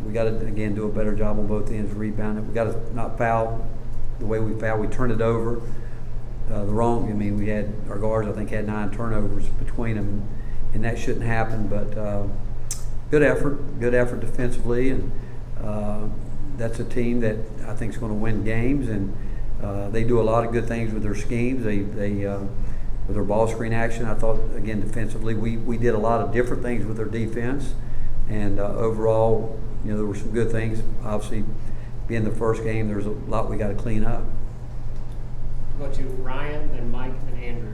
we got to again do a better job on both ends, rebounding. We got to not foul the way we foul. We turned it over the wrong. I mean, we had our guards, I think, had 9 turnovers between them, and that shouldn't happen. But good effort defensively, and that's a team that I think is going to win games, and they do a lot of good things with their schemes. They with their ball screen action, I thought again defensively we did a lot of different things with their defense, and overall, you know, there were some good things. Obviously, being the first game, there's a lot we got to clean up. We'll go to Ryan, then Mike, then Andrew.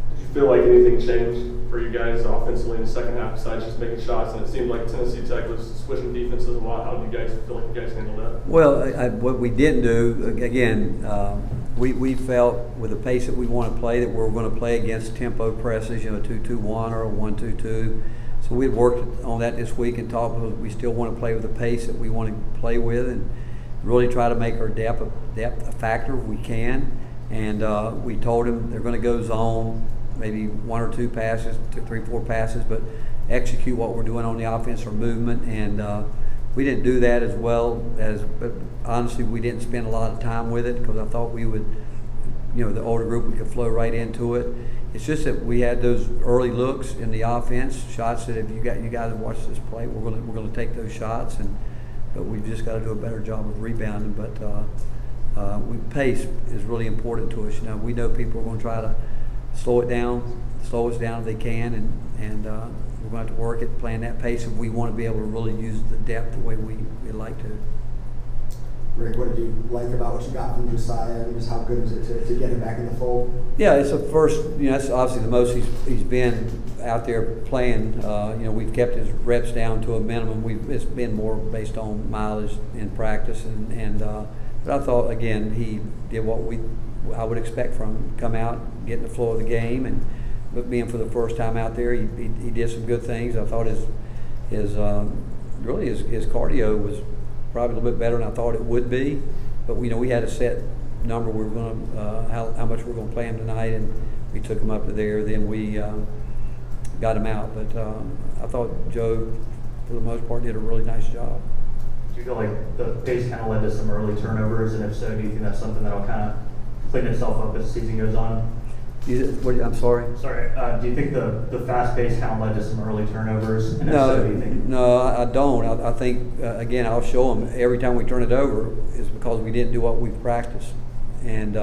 Did you feel like anything changed for you guys offensively in the second half besides just making shots? And it seemed like Tennessee Tech was switching defenses a lot. How did you guys feel like you guys handled that? Well, what we didn't do, again, we felt with the pace that we want to play that we're going to play against tempo presses, you know, a 2-2-1 or a 1-2-2. So we worked on that this week and talked about we still want to play with the pace that we want to play with, and really try to make our depth a factor if we can. And we told them they're going to go zone, maybe 1 or 2 passes, 3, 4 passes, but execute what we're doing on the offense or movement. And we didn't do that as well as, but honestly, we didn't spend a lot of time with it because I thought we would, you know, the older group, we could flow right into it. It's just that we had those early looks in the offense, shots that if you guys watch this play, we're gonna take those shots, but we've just got to do a better job of rebounding. But pace is really important to us. You know, we know people are going to try to slow us down if they can, and we're going to have to work at playing that pace if we want to be able to really use the depth the way we'd like to. Rick, what did you like about what you got from Josiah, and just how good is it to get him back in the fold? Yeah, it's the first, you know, that's obviously the most he's been out there playing. You know, we've kept his reps down to a minimum. It's been more based on mileage in practice, but I thought again he did what I would expect from him. Come out, get in the flow of the game, and but being for the first time out there, he did some good things. I thought his cardio was probably a little bit better than I thought it would be, but you know, we had a set number we were going to how much we're going to play him tonight, and we took him up to there. Then we got him out, but I thought Joe, for the most part, did a really nice job. Do you feel like the pace kind of led to some early turnovers, and if so, do you think that's something that'll kind of clean itself up as the season goes on? I'm sorry? Sorry, do you think the fast pace kind of led to some early turnovers? And if so, do you think? No, I don't. I think, again, I'll show them every time we turn it over is because we didn't do what we've practiced. And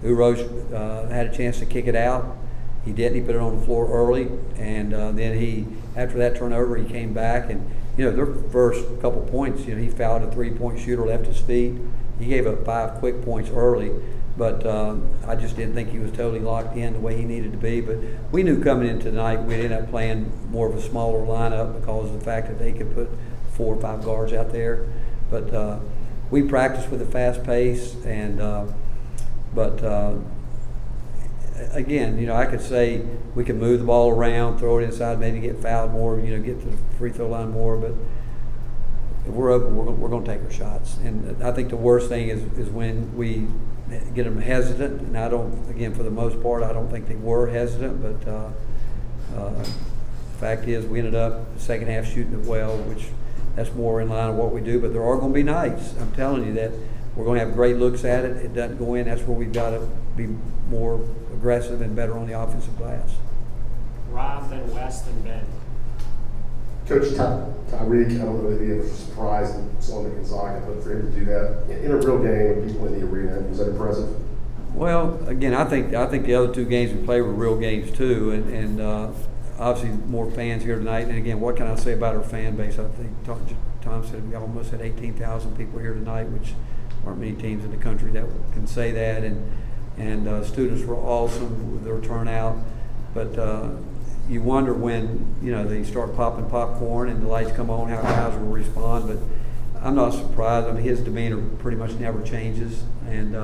Urosh had a chance to kick it out. He didn't. He put it on the floor early. And then after that turnover, he came back. And, you know, their first couple points, you know, he fouled a 3-point shooter, left his feet. He gave up 5 quick points early. But I just didn't think he was totally locked in the way he needed to be. But we knew coming in tonight we'd end up playing more of a smaller lineup because of the fact that they could put 4 or 5 guards out there. But we practiced with a fast pace, and again, you know, I could say we can move the ball around, throw it inside, maybe get fouled more, you know, get to the free throw line more. But if we're open, we're going to take our shots. And I think the worst thing is when we get them hesitant, and I don't, again, for the most part, I don't think they were hesitant, but fact is we ended up the second half shooting it well, which that's more in line with what we do. But there are going to be nights, I'm telling you, that we're going to have great looks at it. It doesn't go in. That's where we've got to be more aggressive and better on the offensive glass. Rob, then Wes, then Ben. Coach Tyreek, I don't know if he was surprised that Solomon Gonzaga, but for him to do that in a real game with people in the arena, was that impressive? Well, again, I think the other 2 games we played were real games too, and obviously more fans here tonight. And again, what can I say about our fan base? I think Tom said we almost had 18,000 people here tonight, which aren't many teams in the country that can say that. And students were awesome with their turnout, but you wonder when, you know, they start popping popcorn and the lights come on, how guys will respond. But I'm not surprised. I mean, his demeanor pretty much never changes. And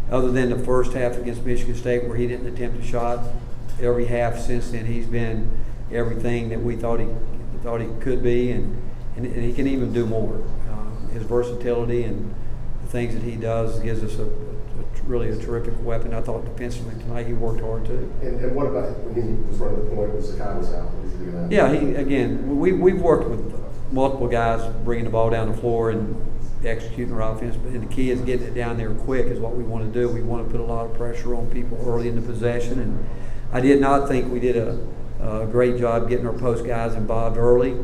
other than the first half against Michigan State where he didn't attempt a shot, every half since then he's been everything that we thought he could be, and he can even do more. His versatility and the things that he does gives us a really a terrific weapon. I thought defensively tonight he worked hard too. And what about when he was running the point when Sakai was out? What was he doing that? Yeah, we've worked with multiple guys bringing the ball down the floor and executing our offense, and the key is getting it down there quick is what we want to do. We want to put a lot of pressure on people early in the possession, and I did not think we did a great job getting our post guys involved early,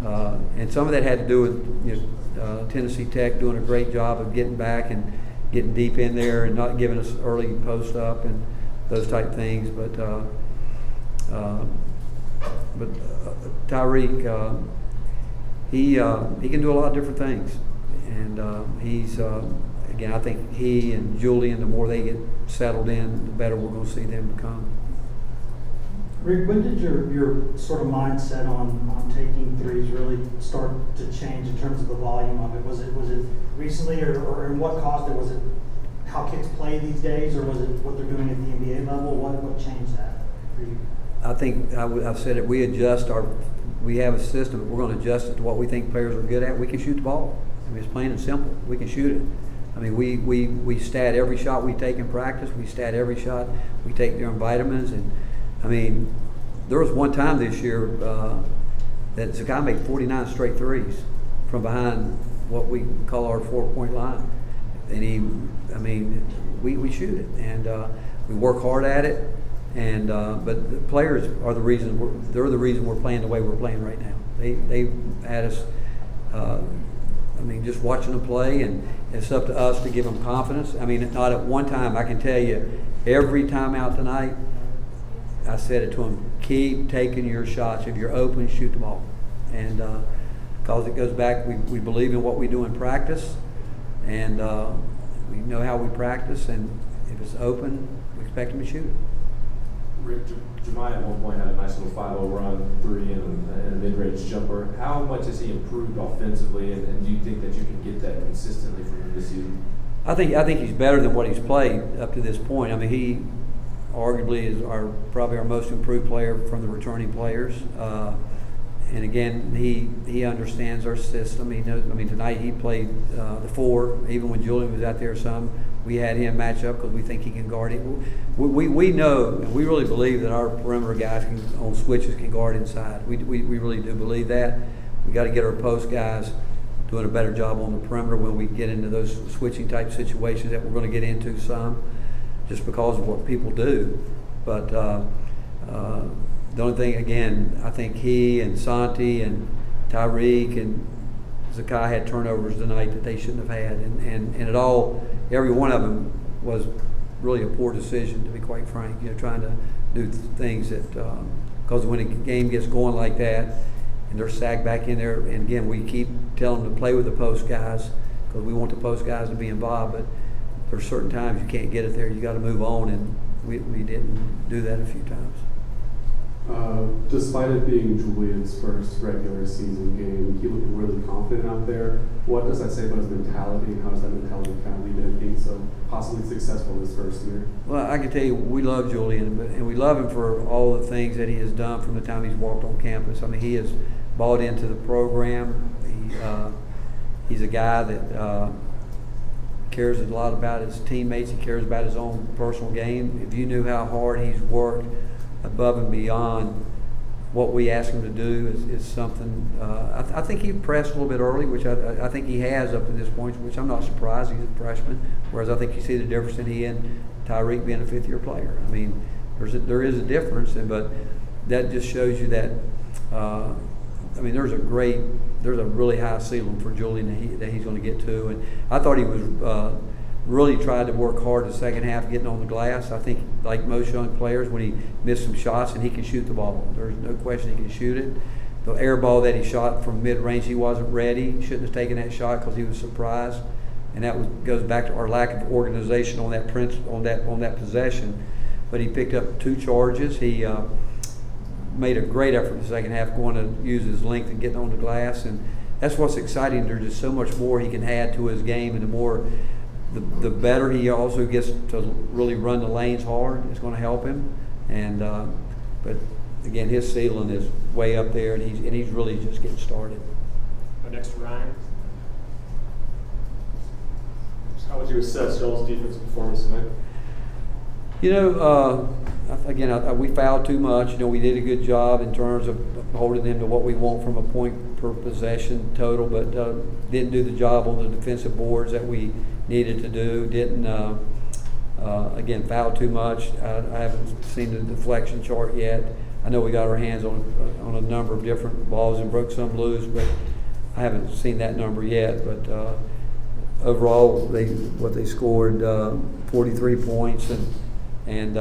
and some of that had to do with Tennessee Tech doing a great job of getting back and getting deep in there and not giving us early post up and those type things, but Tyreek, he can do a lot of different things, and he's again, I think he and Julian, the more they get settled in, the better we're going to see them become. Rick, when did your sort of mindset on taking threes really start to change in terms of the volume of it? Was it recently, or what caused it? Was it how kids play these days, or was it what they're doing at the NBA level? What changed that for you? I think I've said it. We have a system. We're going to adjust it to what we think players are good at. We can shoot the ball. I mean, it's plain and simple. We can shoot it. I mean, we stat every shot we take in practice. We stat every shot we take during vitamins. And I mean, there was one time this year that Zakai made 49 straight threes from behind what we call our 4-point line. And we shoot it, and we work hard at it. And but the players are the reason they're the reason we're playing the way we're playing right now. They had us. Just watching them play, and it's up to us to give them confidence. I mean, not at one time. I can tell you, every time out tonight, I said it to them: keep taking your shots. If you're open, shoot the ball. And because it goes back, we believe in what we do in practice, and we know how we practice. And if it's open, we expect them to shoot it. Rick, Jemiah at one point had a nice little 5-0 run, 3 and a mid-range jumper. How much has he improved offensively, and do you think that you can get that consistently from him this season? I think he's better than what he's played up to this point. I mean, he arguably is probably our most improved player from the returning players. And again, he understands our system. He knows. I mean, tonight he played the 4. Even when Julian was out there, we had him match up because we think he can guard it. We know, and we really believe that our perimeter guys on switches can guard inside. We really do believe that. We got to get our post guys doing a better job on the perimeter when we get into those switching type situations that we're going to get into some, just because of what people do. But the only thing, again, I think he and Santi and Tyreek and Zakai had turnovers tonight that they shouldn't have had, and it all, every one of them was really a poor decision, to be quite frank. Trying to do things that, because when a game gets going like that, and they're sagged back in there, and again, we keep telling them to play with the post guys because we want the post guys to be involved, but there's certain times you can't get it there. You got to move on, and we didn't do that a few times. Despite it being Julian's first regular season game, he looked really confident out there. What does that say about his mentality, and how does that mentality kind of lead to him being so possibly successful this first year? Well, I can tell you, we love Julian, and we love him for all the things that he has done from the time he's walked on campus. I mean, he has bought into the program. He's a guy that cares a lot about his teammates. He cares about his own personal game. If you knew how hard he's worked above and beyond what we ask him to do is something. I think he pressed a little bit early, which I think he has up to this point, which I'm not surprised. He's a freshman, whereas I think you see the difference in he and Tyreek being a fifth-year player. I mean, there is a difference, but that just shows you that. There's a really high ceiling for Julian that he's going to get to, and I thought he was. Really tried to work hard the second half getting on the glass. I think, like most young players, when he missed some shots, and he can shoot the ball. There's no question he can shoot it. The air ball that he shot from mid-range, he wasn't ready. He shouldn't have taken that shot because he was surprised. And that goes back to our lack of organization on that on that possession. But he picked up 2 charges. He made a great effort in the second half, going to use his length and getting on the glass. And that's what's exciting. There's just so much more he can add to his game, and the better he also gets to really run the lanes hard, it's going to help him. And but again, his ceiling is way up there, and he's really just getting started. Go next to Ryan. How would you assess y'all's defensive performance tonight? You know, again, we fouled too much. You know, we did a good job in terms of holding them to what we want from a point per possession total, but didn't do the job on the defensive boards that we needed to do. Didn't, again, foul too much. I haven't seen the deflection chart yet. I know we got our hands on a number of different balls and broke some loose, but I haven't seen that number yet. But overall, what they scored 43 points, and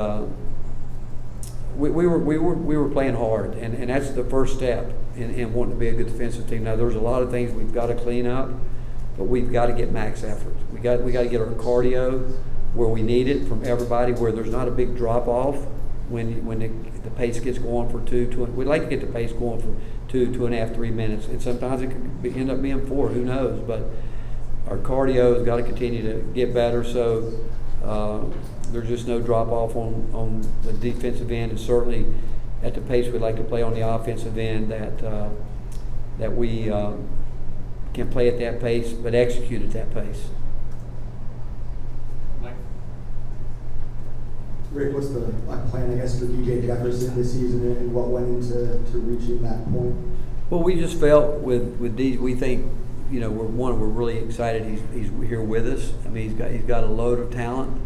we were playing hard, and that's the first step in wanting to be a good defensive team. Now there's a lot of things we've got to clean up, but we've got to get max effort. We got to get our cardio where we need it from everybody, where there's not a big drop off when the pace gets going for we'd like to get the pace going for 2.5, 3 minutes, and sometimes it could end up being 4. Who knows? But our cardio has got to continue to get better, so there's just no drop off on the defensive end, and certainly at the pace we'd like to play on the offensive end, that we can play at that pace but execute at that pace. Mike? Rick, what's the plan, I guess, for DJ Jefferson this season, and what went into reaching that point? Well, we just felt with these, we think, you know, we're really excited he's here with us. I mean, he's got a load of talent.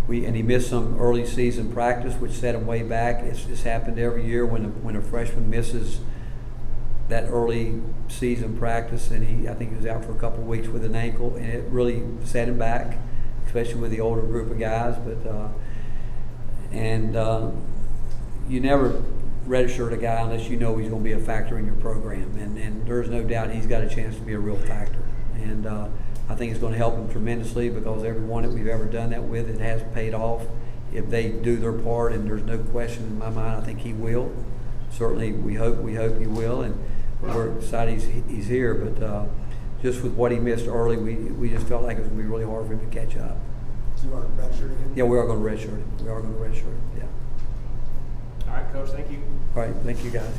And he missed some early season practice, which set him way back. It's happened every year when a freshman misses that early season practice, and I think he was out for a couple of weeks with an ankle, and it really set him back, especially with the older group of guys. But you never redshirt a guy unless you know he's going to be a factor in your program, and there's no doubt he's got a chance to be a real factor. And I think it's going to help him tremendously, because everyone that we've ever done that with, it has paid off. If they do their part, and there's no question in my mind, I think he will. Certainly, we hope he will, and we're excited he's here. But just with what he missed early, we just felt like it was going to be really hard for him to catch up. So you are redshirting him? Yeah, we are going to redshirt him. Yeah. All right, Coach, thank you. All right, thank you guys.